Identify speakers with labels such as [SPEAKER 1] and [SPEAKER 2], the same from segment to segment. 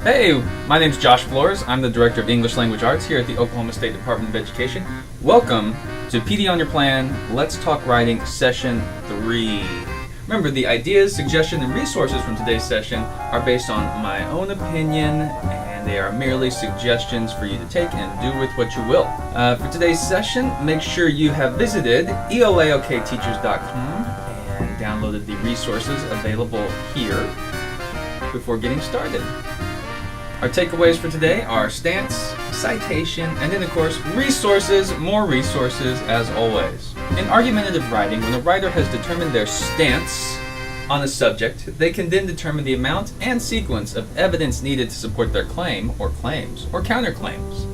[SPEAKER 1] Hey, my name's Josh Flores. I'm the Director of English Language Arts here at the Oklahoma State Department of Education. Welcome to PD on Your Plan, Let's Talk Writing Session 3. Remember, the ideas, suggestions, and resources from today's session are based on my own opinion, and they are merely suggestions for you to take and do with what you will. For today's session, make sure you have visited elaokteachers.com and downloaded the resources available here before getting started. Our takeaways for today are stance, citation, and then of course resources, more resources as always. In argumentative writing, when a writer has determined their stance on a subject, they can then determine the amount and sequence of evidence needed to support their claim or claims or counterclaims.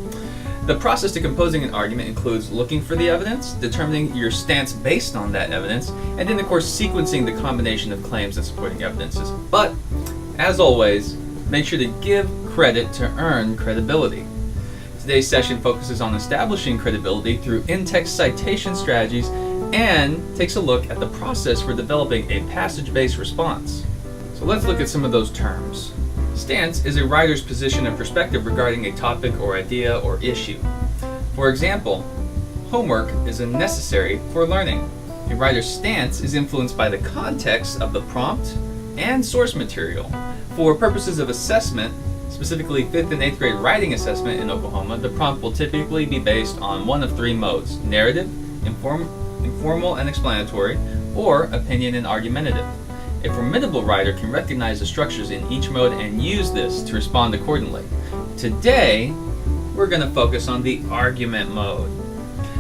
[SPEAKER 1] The process to composing an argument includes looking for the evidence, determining your stance based on that evidence, and then of course sequencing the combination of claims and supporting evidences. But as always, make sure to give credit to earn credibility. Today's session focuses on establishing credibility through in-text citation strategies and takes a look at the process for developing a passage-based response. So let's look at some of those terms. Stance is a writer's position and perspective regarding a topic or idea or issue. For example, homework is necessary for learning. A writer's stance is influenced by the context of the prompt and source material. For purposes of assessment, specifically 5th and 8th grade writing assessment in Oklahoma, the prompt will typically be based on one of three modes: narrative, informal and explanatory, or opinion and argumentative. A formidable writer can recognize the structures in each mode and use this to respond accordingly. Today, we're going to focus on the argument mode.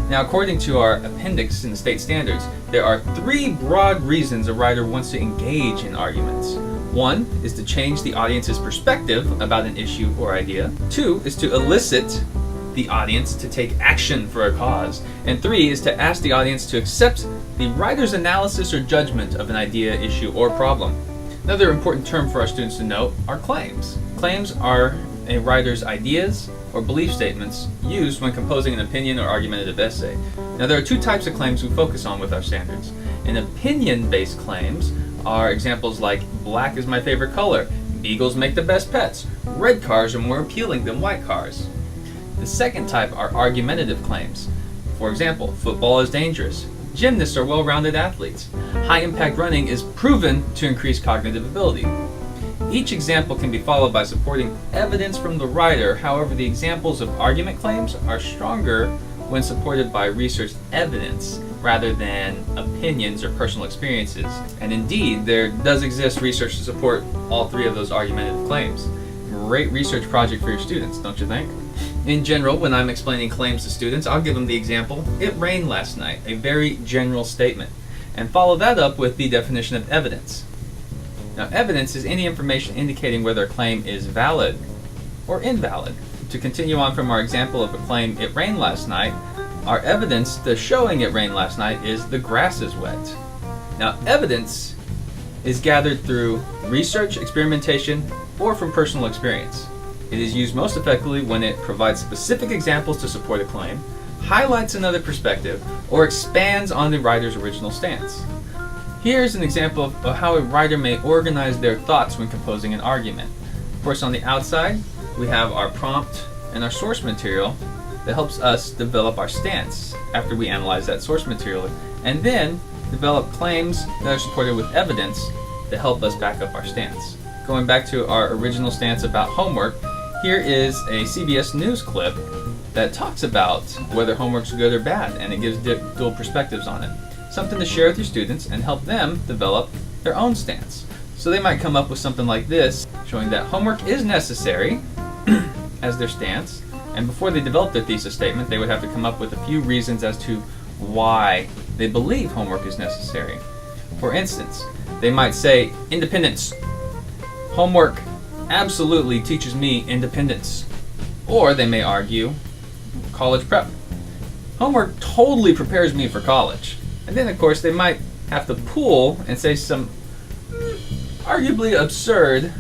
[SPEAKER 1] Now, according to our appendix in the state standards, there are three broad reasons a writer wants to engage in arguments. One is to change the audience's perspective about an issue or idea. Two is to elicit the audience to take action for a cause. And three is to ask the audience to accept the writer's analysis or judgment of an idea, issue, or problem. Another important term for our students to note are claims. Claims are a writer's ideas or belief statements used when composing an opinion or argumentative essay. Now, there are two types of claims we focus on with our standards. In opinion-based claims are examples like black is my favorite color, beagles make the best pets, red cars are more appealing than white cars. The second type are argumentative claims. For example, football is dangerous, gymnasts are well-rounded athletes, high-impact running is proven to increase cognitive ability. Each example can be followed by supporting evidence from the writer. However, the examples of argument claims are stronger when supported by research evidence rather than opinions or personal experiences. And indeed, there does exist research to support all three of those argumentative claims. Great research project for your students, don't you think? In general, when I'm explaining claims to students, I'll give them the example, "It rained last night," a very general statement, and follow that up with the definition of evidence. Now, evidence is any information indicating whether a claim is valid or invalid. To continue on from our example of a claim, "It rained last night," our evidence to showing it rained last night is the grass is wet. Now, evidence is gathered through research, experimentation, or from personal experience. It is used most effectively when it provides specific examples to support a claim, highlights another perspective, or expands on the writer's original stance. Here's an example of how a writer may organize their thoughts when composing an argument. Of course, on the outside, we have our prompt and our source material that helps us develop our stance after we analyze that source material, and then develop claims that are supported with evidence that help us back up our stance. Going back to our original stance about homework, here is a CBS News clip that talks about whether homework's good or bad, and it gives dual perspectives on it. Something to share with your students and help them develop their own stance. So they might come up with something like this, showing that homework is necessary as their stance, and before they develop their thesis statement, they would have to come up with a few reasons as to why they believe homework is necessary. For instance, they might say, independence. Homework absolutely teaches me independence. Or they may argue, college prep. Homework totally prepares me for college. And then, of course, they might have to pull and say some arguably absurd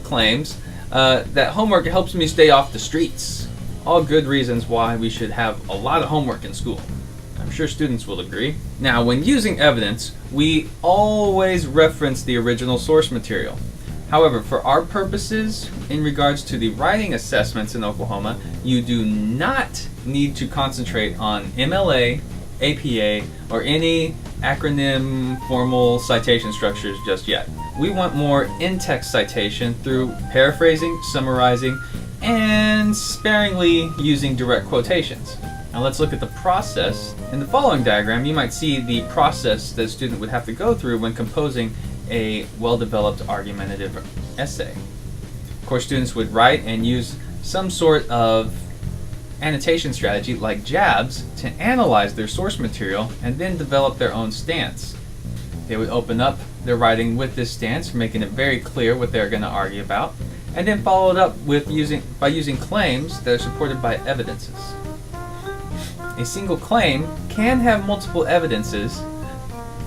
[SPEAKER 1] claims that homework helps me stay off the streets. All good reasons why we should have a lot of homework in school. I'm sure students will agree. Now, when using evidence, we always reference the original source material. However, for our purposes, in regards to the writing assessments in Oklahoma, you do not need to concentrate on MLA, APA, or any acronym formal citation structures just yet. We want more in-text citation through paraphrasing, summarizing, and sparingly using direct quotations. Now let's look at the process. In the following diagram, you might see the process that a student would have to go through when composing a well-developed argumentative essay. Of course, students would write and use some sort of annotation strategy like jabs to analyze their source material and then develop their own stance. They would open up their writing with this stance, making it very clear what they're going to argue about, and then follow it up with by using claims that are supported by evidences. A single claim can have multiple evidences.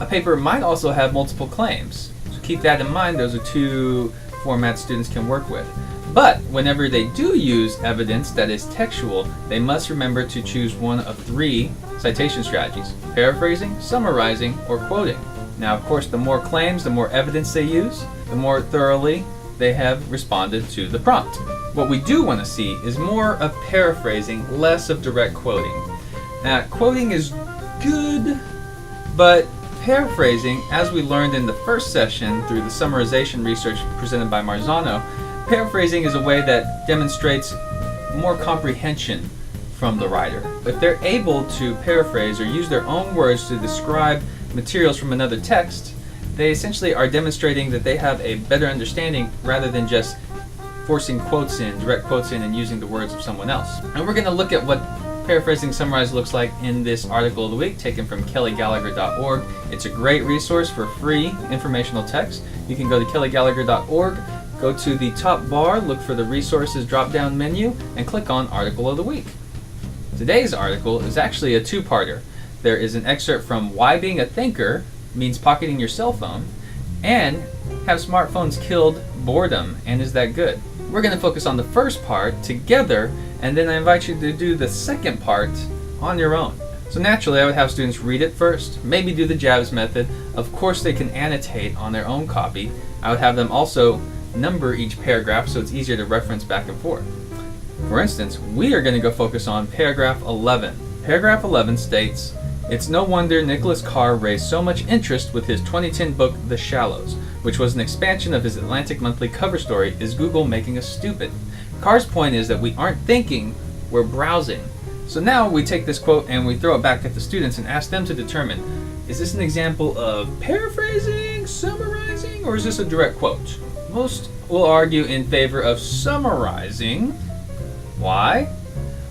[SPEAKER 1] A paper might also have multiple claims. So keep that in mind. Those are two formats students can work with. But whenever they do use evidence that is textual, they must remember to choose one of three citation strategies: paraphrasing, summarizing, or quoting. Now, of course, the more claims, the more evidence they use, the more thoroughly they have responded to the prompt. What we do want to see is more of paraphrasing, less of direct quoting. Now, quoting is good, but paraphrasing, as we learned in the first session through the summarization research presented by Marzano, paraphrasing is a way that demonstrates more comprehension from the writer. If they're able to paraphrase or use their own words to describe materials from another text, they essentially are demonstrating that they have a better understanding rather than just forcing quotes in, direct quotes in, and using the words of someone else. And we're going to look at what paraphrasing summarized looks like in this article of the week taken from kellygallagher.org. It's a great resource for free informational text. You can go to kellygallagher.org, go to the top bar, look for the resources drop-down menu, and click on Article of the Week. Today's article is actually a two-parter. There is an excerpt from Why Being a Thinker Means Pocketing Your Cell Phone, and Have Smartphones Killed Boredom, and Is That Good? We're going to focus on the first part together, and then I invite you to do the second part on your own. So naturally, I would have students read it first, maybe do the jabs method. Of course, they can annotate on their own copy. I would have them also number each paragraph so it's easier to reference back and forth. For instance, we are going to go focus on paragraph 11. Paragraph 11 states, "It's no wonder Nicholas Carr raised so much interest with his 2010 book, The Shallows, which was an expansion of his Atlantic Monthly cover story, Is Google Making Us Stupid?" Carr's point is that we aren't thinking, we're browsing. So now we take this quote and we throw it back at the students and ask them to determine, is this an example of paraphrasing, summarizing, or is this a direct quote? Most will argue in favor of summarizing. Why?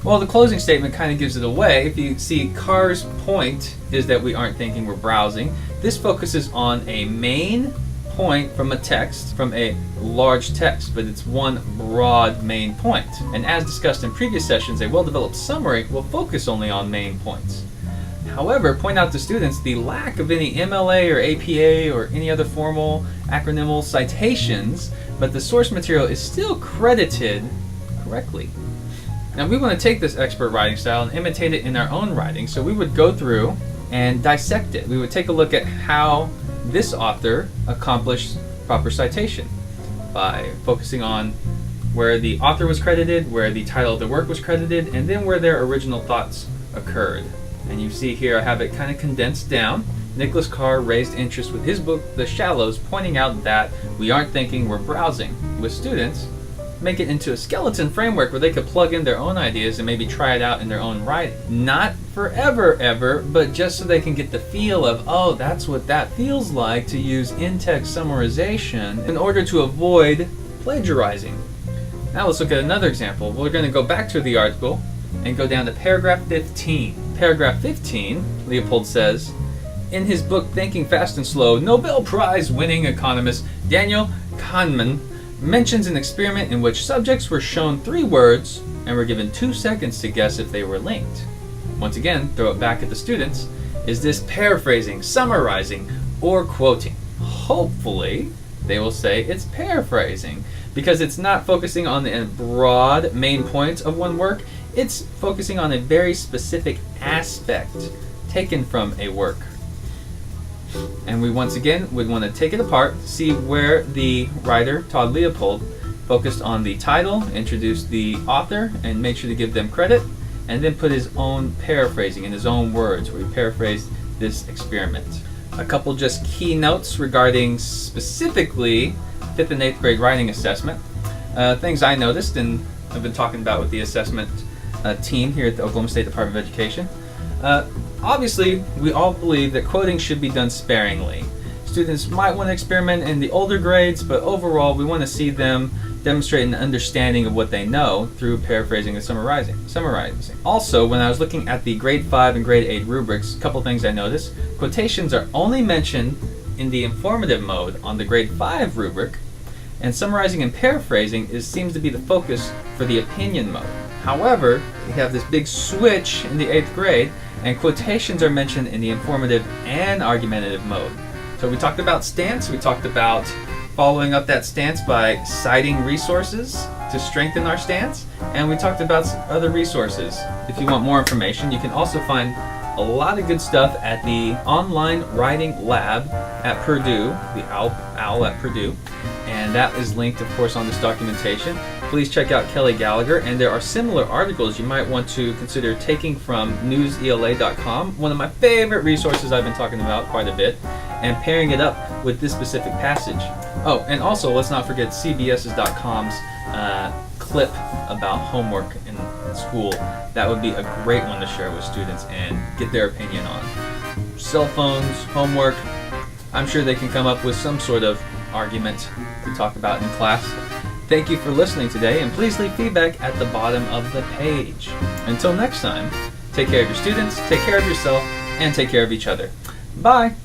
[SPEAKER 1] Well, the closing statement kind of gives it away. If you see, Carr's point is that we aren't thinking, we're browsing. This focuses on a main point from a text, from a large text, but it's one broad main point. And as discussed in previous sessions, a well-developed summary will focus only on main points. However, point out to students the lack of any MLA or APA or any other formal acronymal citations, but the source material is still credited correctly. Now we want to take this expert writing style and imitate it in our own writing, so we would go through and dissect it. We would take a look at how this author accomplished proper citation by focusing on where the author was credited, where the title of the work was credited, and then where their original thoughts occurred. And you see here I have it kind of condensed down. Nicholas Carr raised interest with his book, The Shallows, pointing out that we aren't thinking, we're browsing. With students, make it into a skeleton framework where they could plug in their own ideas and maybe try it out in their own writing. Not forever, ever, but just so they can get the feel of, oh, that's what that feels like to use in-text summarization in order to avoid plagiarizing. Now let's look at another example. We're going to go back to the article and go down to paragraph 15. Paragraph 15, Leopold says, in his book Thinking Fast and Slow, Nobel Prize winning economist Daniel Kahneman mentions an experiment in which subjects were shown 3 words and were given 2 seconds to guess if they were linked. Once again, throw it back at the students. Is this paraphrasing, summarizing, or quoting? Hopefully, they will say it's paraphrasing because it's not focusing on the broad main points of one work. It's focusing on a very specific aspect taken from a work. And we once again would want to take it apart, see where the writer, Todd Leopold, focused on the title, introduced the author, and make sure to give them credit, and then put his own paraphrasing in his own words, where he paraphrased this experiment. A couple just key notes regarding specifically 5th and 8th grade writing assessment. Things I noticed and I've been talking about with the assessment team here at the Oklahoma State Department of Education. Obviously, we all believe that quoting should be done sparingly. Students might want to experiment in the older grades, but overall we want to see them demonstrate an understanding of what they know through paraphrasing and summarizing. Also, when I was looking at the grade 5 and grade 8 rubrics, a couple things I noticed. Quotations are only mentioned in the informative mode on the grade 5 rubric, and summarizing and paraphrasing seems to be the focus for the opinion mode. However, we have this big switch in the 8th grade, and quotations are mentioned in the informative and argumentative mode. So we talked about stance, we talked about following up that stance by citing resources to strengthen our stance, and we talked about other resources. If you want more information, you can also find a lot of good stuff at the online writing lab at Purdue, the OWL at Purdue, and that is linked, of course, on this documentation. Please check out Kelly Gallagher, and there are similar articles you might want to consider taking from newsela.com, one of my favorite resources I've been talking about quite a bit, and pairing it up with this specific passage. Oh, and also let's not forget CBS.com's clip about homework in school. That would be a great one to share with students and get their opinion on. Cell phones, homework, I'm sure they can come up with some sort of argument to talk about in class. Thank you for listening today, and please leave feedback at the bottom of the page. Until next time, take care of your students, take care of yourself, and take care of each other. Bye!